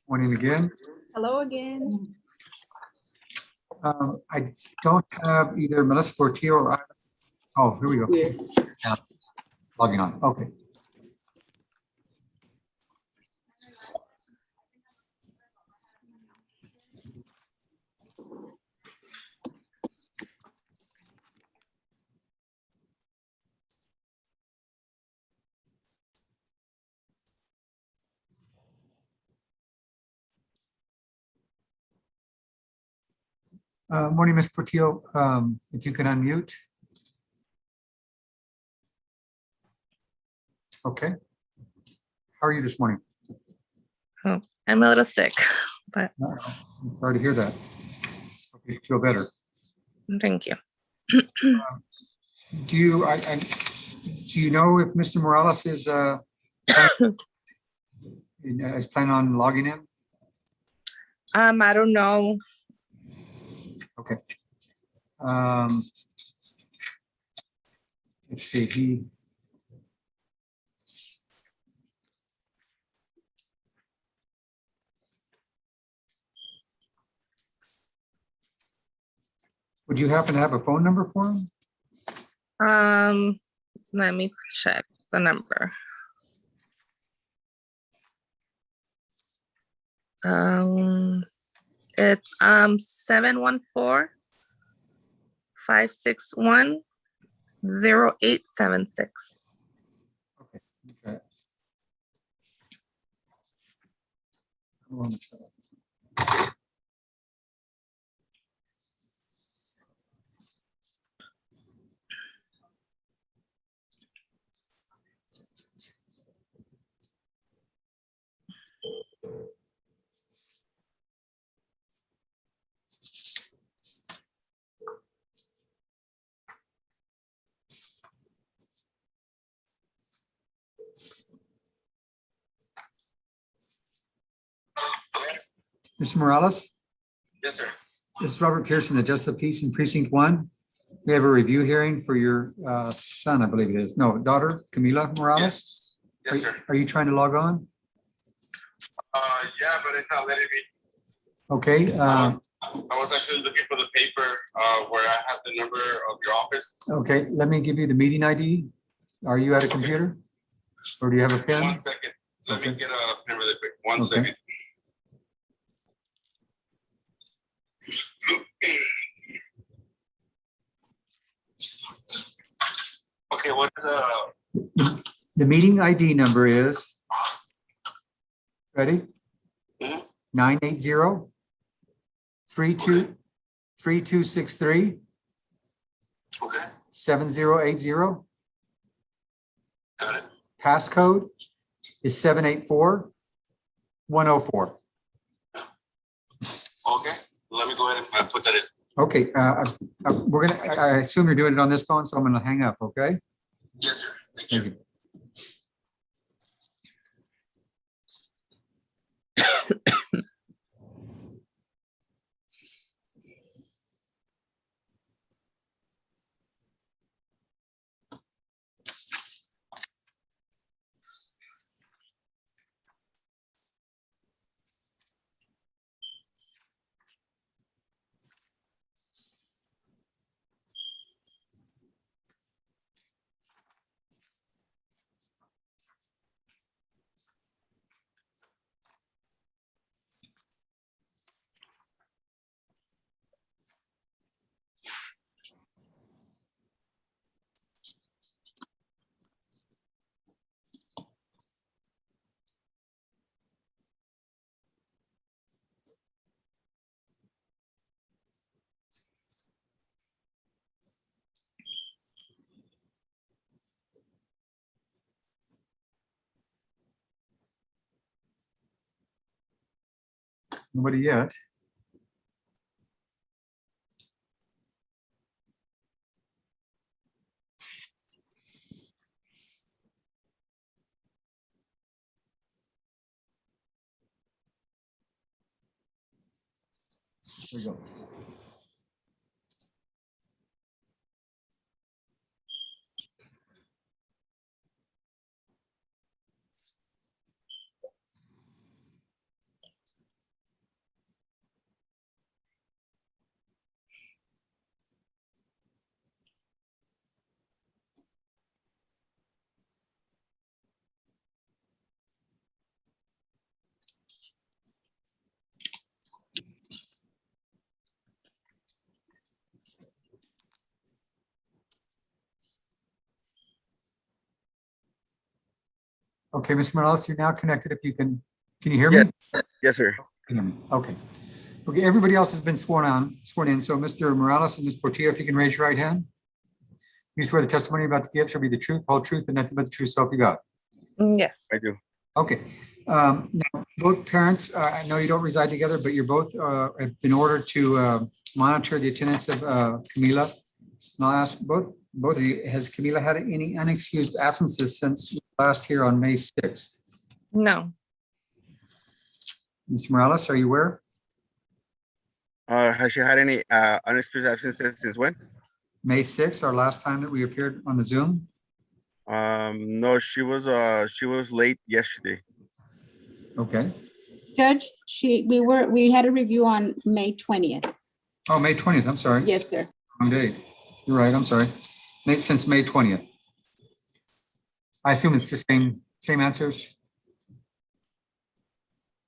Morning again. Hello again. I don't have either Melissa Portillo or I. Oh, here we go. Yeah, logging on. Okay. Morning, Ms. Portillo. If you can unmute. Okay. How are you this morning? Oh, I'm a little sick, but I'm sorry to hear that. Hope you feel better. thank you. Do you know if Mr. Morales is planning on logging in? I don't know. Okay. Let's see. Would you happen to have a phone number for him? Let me check the number. It's 714-561-0876. Okay. Okay. I want to try that. Mr. Morales? Yes, sir. This is Robert Pearson, the Justice of Peace in Precinct 1. We have a review hearing for your son, I believe it is. No, daughter, Camila Morales. Yes, sir. Are you trying to log on? Yeah, but it's not letting me. Okay. I was actually looking for the paper where I have the number of your office. Okay, let me give you the meeting ID. Are you at a computer? Or do you have a pen? 1 second. Let me get a pen really quick. One Okay. second. Okay, what is The meeting ID number is, ready? Mhm. 980-3263 okay, 7080. got it. Passcode is 784-104. Okay, let me go ahead and put that in. Okay, I assume you're doing it on this phone, so I'm gonna hang up, okay? Yes, sir. Thank Thank you. you. Nobody yet. There we go. Okay, Mr. Morales, you're now connected. If you can you hear me? Yes, sir. Can you hear me? Okay. Okay, everybody else has been sworn in. So Mr. Morales and Ms. Portillo, if you can raise your right hand. You swear the testimony about the gift shall be the truth, whole truth, and nothing but the truth, so help you God. Yes. I do. Okay. Now, both parents, I know you don't reside together, but you're both have been ordered to monitor the attendance of Camila. And I'll ask both of you, has Camila had any unexcused absences since last here on May 6th? No. Mr. Morales, are you aware? Has she had any unexcused absences since when? May 6th, our last time that we appeared on the Zoom? No, she was late yesterday. Okay. Judge, we had a review on May 20th. Oh, May 20th, I'm sorry. Yes, sir. Wrong date. You're right, I'm sorry. Since May 20th. I assume it's the same answers?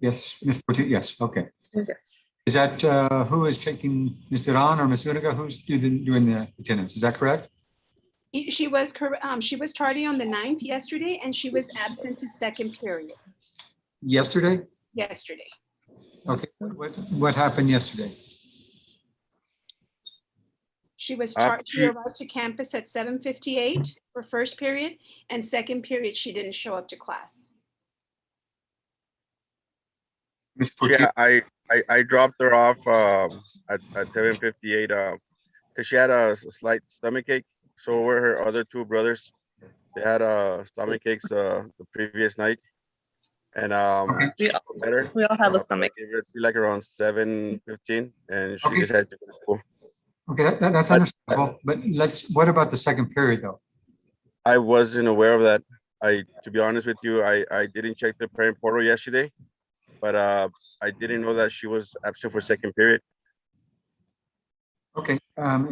Yes, Ms. Portillo, yes, okay. Yes. Is that, who is taking, Ms. Duran or Ms. Zuniga, who's doing the attendance? Is that correct? She was tardy on the 9th yesterday, and she was absent to second period Yesterday? yesterday. Okay, what happened yesterday? She She- arrived to campus at 7:58 for first period, and second period, she didn't show up to class. Ms. Portillo? Yeah, I dropped her off at 7:58 because she had a slight stomach ache. So were her other two brothers. They had stomach aches the previous night, and Okay. she got better. We all have a stomach. I gave her tea like around 7:15, and she Okay. just had to go to school. Okay, that's understandable, but what about the second period though? I wasn't aware of that. To be honest with you, I didn't check the parent portal yesterday, but I didn't know that she was absent for second period. Okay,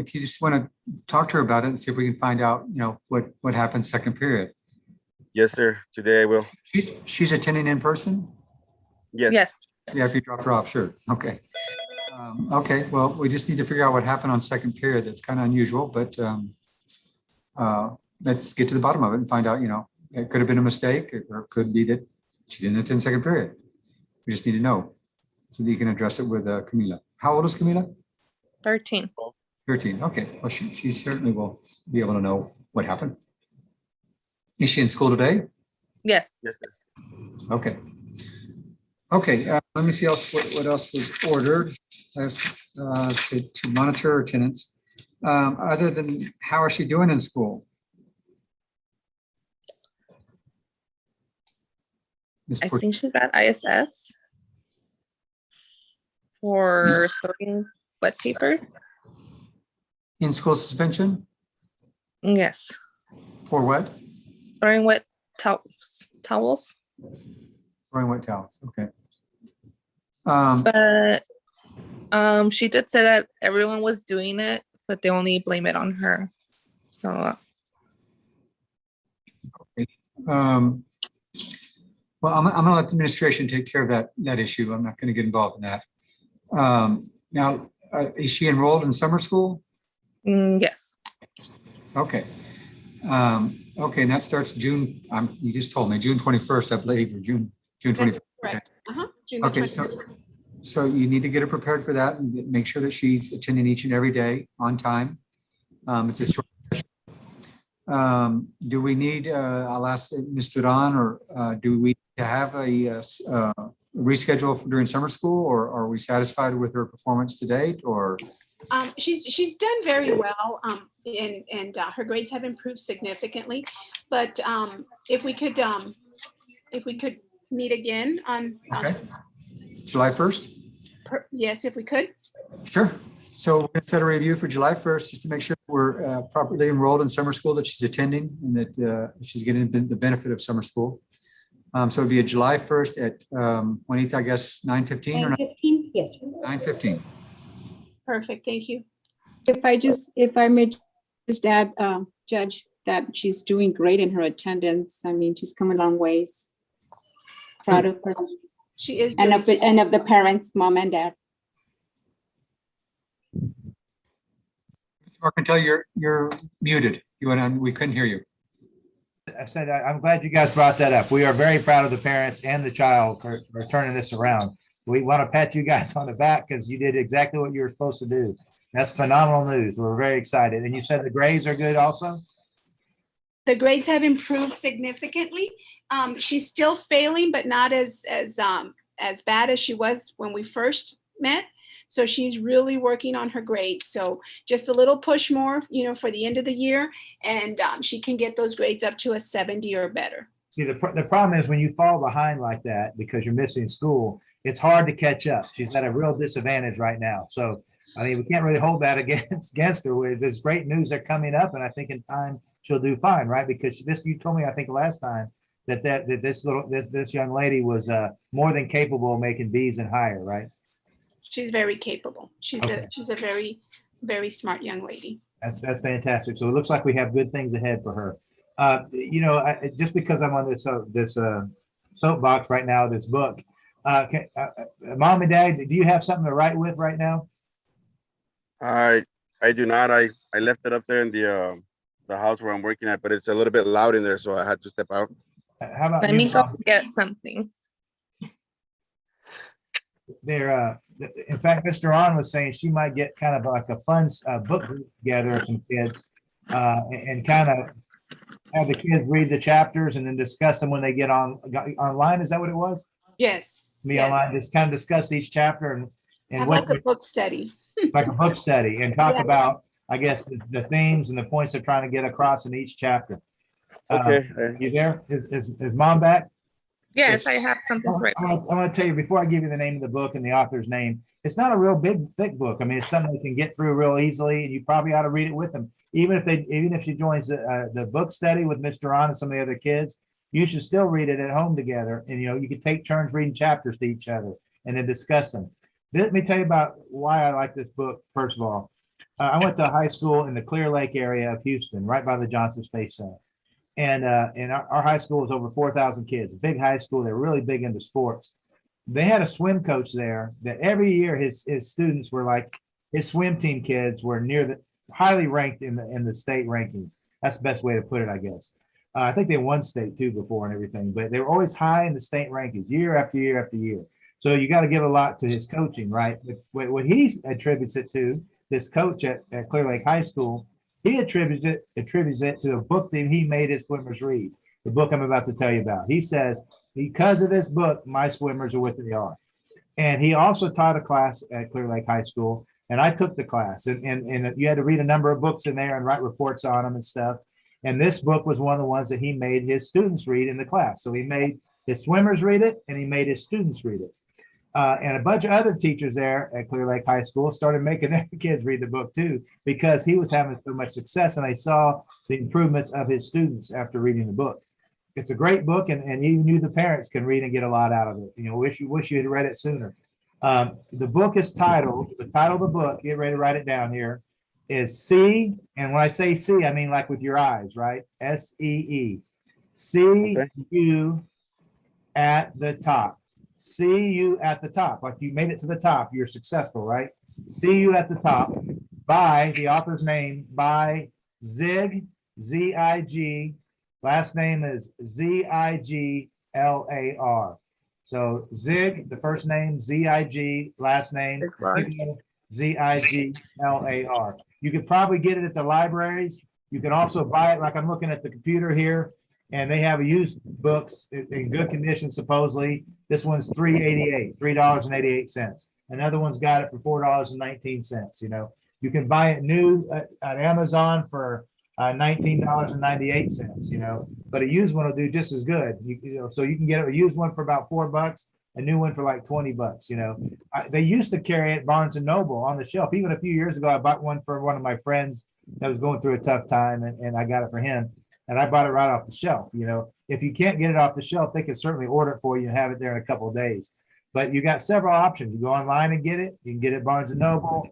if you just want to talk to her about it and see if we can find out, what happened second period. Yes, sir. Today I will. She's attending in person? Yes. Yes. Yeah, if you drop her off, sure. Okay. Okay, well, we just need to figure out what happened on second period. That's kind of unusual, but let's get to the bottom of it and find out, it could have been a mistake or it could be that she didn't attend second period. We just need to know so that you can address it with Camila. How old is Camila? 13. 13. Okay, well, she certainly will be able to know what happened. Is she in school today? Yes. Yes, sir. Okay. Okay, let me see what else was ordered to monitor attendance. Other than, how is she doing in school? Ms. I Port- think she got ISS for throwing wet papers. In school suspension Yes. for what? Throwing wet towels. Throwing wet towels. Okay. But she did say that everyone was doing it, but they only blame it on her. So Well, I'm gonna let the administration take care of that issue. I'm not gonna get involved in that. Now, is she enrolled in summer school? yes. Okay. Okay, and that starts June, you just told me, June 21st, I believe, or June 21st. Correct. June the Okay, 21st. so you need to get her prepared for that and make sure that she's attending each and every day on time. It's a short. Do we need, I'll ask Mr. Don, or do we have a reschedule during summer school, or are we satisfied with her performance to date, or? She's done very well, and her grades have improved significantly. But if we could meet again on, Okay, July 1st? yes, if we could. Sure. So we're going to set a review for July 1st, just to make sure we're properly enrolled in summer school, that she's attending and that she's getting the benefit of summer school. So it'd be a July 1st at, Juanita, I guess, 9:15 or 9:15? Yes. 9:15. Perfect, thank you. If I may just add, Judge, that she's doing great in her attendance. I mean, she's come a long ways. Proud of her. She is. And doing- of the parents, mom and dad. Mr. Mercantile, you're muted. We couldn't hear you. I said, I'm glad you guys brought that up. We are very proud of the parents and the child for turning this around. We want to pat you guys on the back because you did exactly what you were supposed to do. That's phenomenal news. We're very excited. And you said the grades are good also? The grades have improved significantly. She's still failing, but not as bad as she was when we first met. So she's really working on her grades. So just a little push more, for the end of the year, and she can get those grades up to a 70 or better. See, the problem is when you fall behind like that because you're missing school, it's hard to catch up. She's at a real disadvantage right now. So, I mean, we can't really hold that against her. There's great news that coming up, and I think in time she'll do fine, right? Because you told me, I think last time, that this young lady was more than capable of making B's and higher, right? She's very capable. She's Okay. a very, very smart young lady. That's fantastic. So it looks like we have good things ahead for her. Just because I'm on this soapbox right now, this book, Mom and Dad, do you have something to write with right now? I do not. I left it up there in the house where I'm working at, but it's a little bit loud in there, so I had to step out. How about Let you, me go Mom? get something. In fact, Mr. On was saying she might get kind of like a fun book group together of some kids and kind of have the kids read the chapters and then discuss them when they get online. Is that what it was? Yes. Me yes. online, just kind of discuss each chapter and Have what like a book study. like a book study and talk Yeah. about, I guess, the themes and the points they're trying to get across in each chapter. Okay. You there? Is Mom back? Yes, I have something to write. I want to tell you before I give you the name of the book and the author's name, it's not a real big, thick book. I mean, it's something they can get through real easily, and you probably ought to read it with them. Even if she joins the book study with Mr. On and some of the other kids, you should still read it at home together. And you could take turns reading chapters to each other and then discuss them. Let me tell you about why I like this book. First of all, I went to high school in the Clear Lake area of Houston, right by the Johnson Space Center. And our high school was over 4,000 kids, big high school. They're really big into sports. They had a swim coach there that every year his students were like, his swim team kids were highly ranked in the state rankings. That's the best way to put it, I guess. I think they won state too before and everything, but they were always high in the state rankings year after year after year. So you got to give a lot to his coaching, right? What he attributes it to, this coach at Clear Lake High School, he attributes it to a book that he made his swimmers read, the book I'm about to tell you about. He says, because of this book, my swimmers are what they are. And he also taught a class at Clear Lake High School, and I took the class. And you had to read a number of books in there and write reports on them and stuff. And this book was one of the ones that he made his students read in the class. So he made his swimmers read it, and he made his students read it. And a bunch of other teachers there at Clear Lake High School started making their kids read the book too, because he was having so much success, and they saw the improvements of his students after reading the book. It's a great book, and even you, the parents, can read and get a lot out of it. Wish you had read it sooner. The book is titled, the title of the book, get ready to write it down here, is See, and when I say see, I mean like with your eyes, right? S-E-E. See you at the top. See you at the top. Like you made it to the top. You're successful, right? See you at the top by the author's name, by Zig, Z-I-G. Last name is Z-I-G-L-A-R. So Zig, the first name, Z-I-G, last name, Z-I-G-L-A-R. You could probably get it at the libraries. You can also buy it, like I'm looking at the computer here, and they have used books in good condition, supposedly. This one's $3.88. Another one's got it for $4.19. You can buy it new at Amazon for $19.98. But a used one will do just as good. So you can get a used one for about $4, a new one for like $20. They used to carry it at Barnes and Noble on the shelf. Even a few years ago, I bought one for one of my friends that was going through a tough time, and I got it for him. And I bought it right off the shelf. If you can't get it off the shelf, they can certainly order it for you and have it there in a couple of days. But you got several options. You go online and get it. You can get it at Barnes and Noble.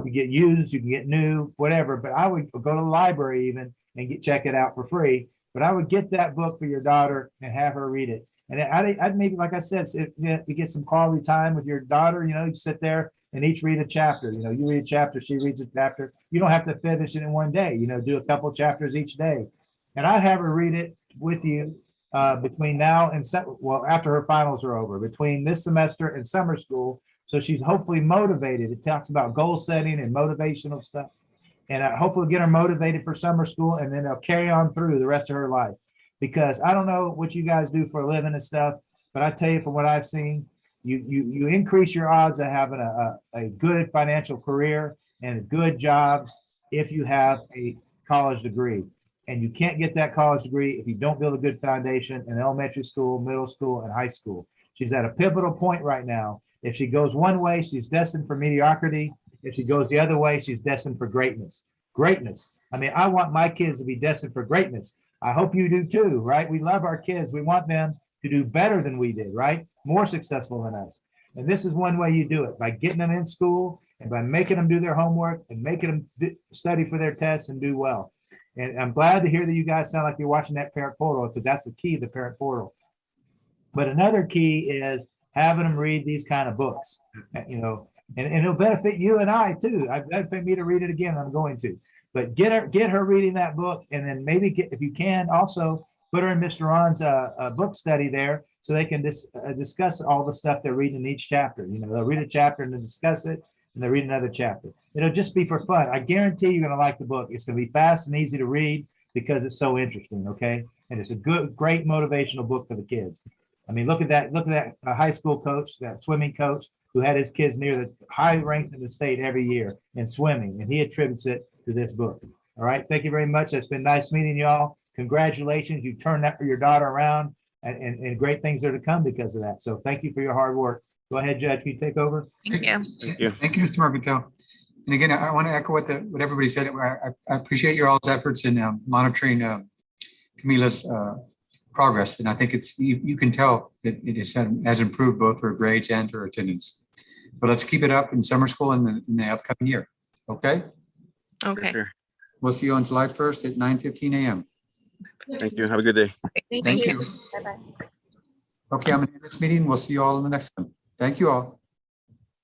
You get used, you can get new, whatever. But I would go to the library even and check it out for free. But I would get that book for your daughter and have her read it. And I'd maybe, like I said, if you get some quality time with your daughter, you sit there and each read a chapter. You read a chapter, she reads a chapter. You don't have to finish it in one day. Do a couple chapters each day. And I'd have her read it with you between now and, well, after her finals are over, between this semester and summer school. So she's hopefully motivated. It talks about goal setting and motivational stuff. And hopefully get her motivated for summer school, and then they'll carry on through the rest of her life. Because I don't know what you guys do for a living and stuff, but I tell you from what I've seen, you increase your odds of having a good financial career and a good job if you have a college degree. And you can't get that college degree if you don't build a good foundation in elementary school, middle school, and high school. She's at a pivotal point right now. If she goes one way, she's destined for mediocrity. If she goes the other way, she's destined for greatness. Greatness. I mean, I want my kids to be destined for greatness. I hope you do too, right? We love our kids. We want them to do better than we did, right? More successful than us. And this is one way you do it, by getting them in school and by making them do their homework and making them study for their tests and do well. And I'm glad to hear that you guys sound like you're watching that parent portal, because that's the key to the parent portal. But another key is having them read these kind of books, you know, and it'll benefit you and I too. It benefit me to read it again. I'm going to, but get her reading that book, and then maybe if you can also put her in Mr. Ron's book study there, so they can discuss all the stuff they're reading in each chapter. You know, they'll read a chapter and then discuss it, and they'll read another chapter. It'll just be for fun. I guarantee you're going to like the book. It's going to be fast and easy to read because it's so interesting. Okay, and it's a great motivational book for the kids. I mean, look at that high school coach, that swimming coach, who had his kids near the high ranked in the state every year in swimming, and he attributes it to this book. All right, thank you very much. It's been nice meeting y'all. Congratulations, you turned that for your daughter around, and great things are to come because of that. So thank you for your hard work. Go ahead, Judge, can you take over? Thank you. Thank you. Thank you, Mr. Mercantile. And again, I want to echo what everybody said. I appreciate your all's efforts in monitoring Camila's progress. And I think you can tell that it has improved both her grades and her attendance. But let's keep it up in summer school and in the upcoming year. Okay? Okay. Sure. We'll see you on July 1st at 9:15 a.m. Thank you. Have a good day. Thank you. Bye-bye. Okay, I'm going to end this meeting. We'll see you all in the next one. Thank you all.